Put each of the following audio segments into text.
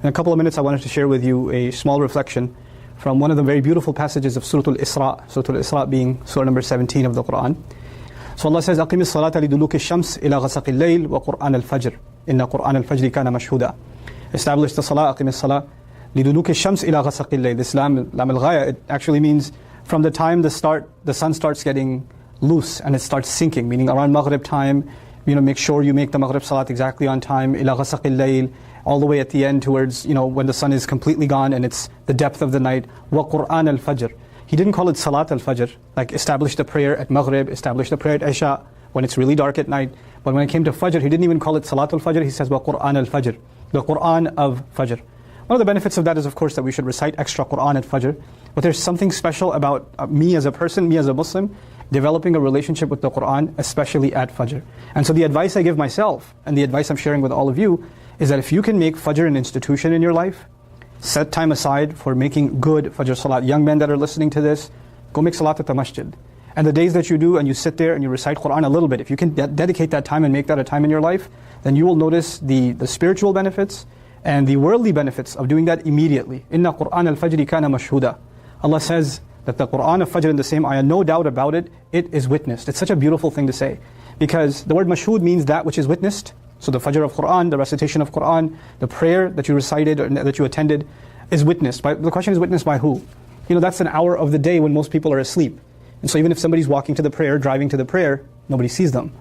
In a couple of minutes I wanted to share with you a small reflection from one of the very beautiful passages of Surah Al-Isra, Surah Al-Isra being Surah number 17 of the Quran. So Allah says, أَقِمِ الصَّلَاةَ لِدُلُوكِ الشَّمْسِ إِلَى غَسَقِ اللَّيْلِ وَقُرْآنَ الْفَجْرِ إِنَّ قُرْآنَ الْفَجْرِ كَانَ مَشْهُودًا. Establish the salah, أقِمِ الصَّلَاة لِدُلُوكِ الشَّمْسِ إِلَى غَسَقِ اللَّيْلِ. This lam al-ghaya, it actually means from the time the sun starts getting loose and it starts sinking, meaning around Maghrib time, make sure you make the Maghrib salat exactly on time, إِلَى غَسَقِ اللَّيْلِ, all the way at the end towards, when the sun is completely gone and it's the depth of the night. وَقُرْآنَ الْفَجْرِ. He didn't call it Salat al-Fajr, like establish the prayer at Maghrib, establish the prayer at Isha, when it's really dark at night. But when it came to Fajr, he didn't even call it Salat al-Fajr, he says وَقُرْآنَ الْفَجْرِ, the Qur'an of Fajr. One of the benefits of that is, of course, that we should recite extra Qur'an at Fajr. But there's something special about me as a person, me as a Muslim, developing a relationship with the Qur'an, especially at Fajr. And so the advice I give myself, and the advice I'm sharing with all of you, is that if you can make Fajr an institution in your life, set time aside for making good Fajr Salat. Young men that are listening to this, go make Salat at the masjid. And the days that you do and you sit there and you recite Qur'an a little bit, if you can dedicate that time and make that a time in your life, then you will notice the spiritual benefits and the worldly benefits of doing that immediately. Inna Qur'an al-Fajri kana mashhuda. Allah says that the Qur'an of Fajr in the same ayah, no doubt about it, it is witnessed. It's such a beautiful thing to say. Because the word mashhud means that which is witnessed. So the Fajr of Qur'an, the recitation of Qur'an, the prayer that you recited or that you attended is witnessed. The question is, witnessed by who? That's an hour of the day when most people are asleep. And so even if somebody's walking to the prayer, driving to the prayer, nobody sees them.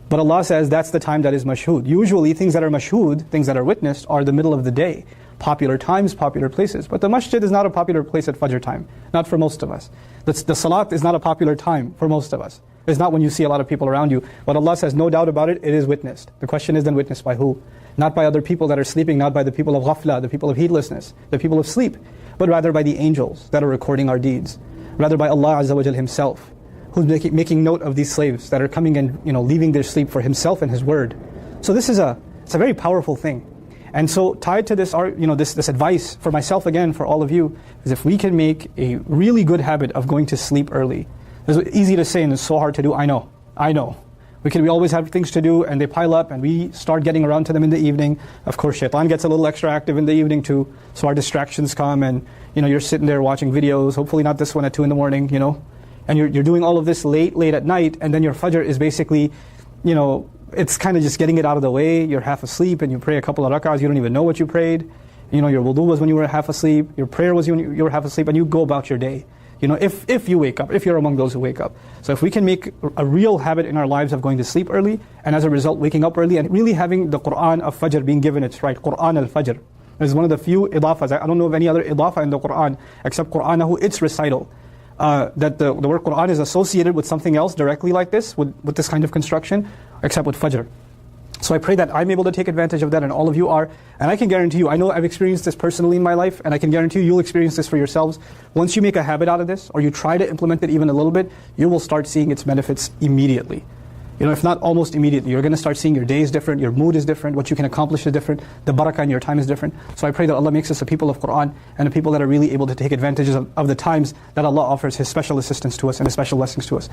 But Allah says that's the time that is mashhud. Usually things that are mashhud, things that are witnessed, are the middle of the day. Popular times, popular places. But the masjid is not a popular place at Fajr time. Not for most of us. The salat is not a popular time for most of us. It's not when you see a lot of people around you. But Allah says, no doubt about it, it is witnessed. The question is then witnessed by who? Not by other people that are sleeping, not by the people of ghafla, the people of heedlessness, the people of sleep, but rather by the angels that are recording our deeds. Rather by Allah Azza wa Jal Himself, who's making note of these slaves that are coming and leaving their sleep for Himself and His word. So this is it's a very powerful thing. And so tied to this, this advice for myself again, for all of you, is if we can make a really good habit of going to sleep early. It's easy to say and it's so hard to do, I know. We always have things to do and they pile up and we start getting around to them in the evening. Of course, shaitan gets a little extra active in the evening too, so our distractions come and you're sitting there watching videos, hopefully not this one at 2 in the morning, and you're doing all of this late at night, and then your Fajr is basically, it's kind of just getting it out of the way. You're half asleep and you pray a couple of rak'ahs, you don't even know what you prayed. Your wudu was when you were half asleep, your prayer was when you were half asleep, and you go about your day. If you wake up, if you're among those who wake up. So if we can make a real habit in our lives of going to sleep early, and as a result waking up early, and really having the Qur'an of Fajr being given its right, Qur'an al-Fajr. It's one of the few idafas, I don't know of any other idafa in the Qur'an, except Qur'anahu, its recital. That the word Qur'an is associated with something else directly like this, with this kind of construction, except with Fajr. So I pray that I'm able to take advantage of that, and all of you are. And I can guarantee you, I know I've experienced this personally in my life, and I can guarantee you, you'll experience this for yourselves. Once you make a habit out of this, or you try to implement it even a little bit, you will start seeing its benefits immediately. If not almost immediately, you're going to start seeing your day is different, your mood is different, what you can accomplish is different, the barakah in your time is different. So I pray that Allah makes us a people of Qur'an, and a people that are really able to take advantage of the times that Allah offers His special assistance to us and His special blessings to us.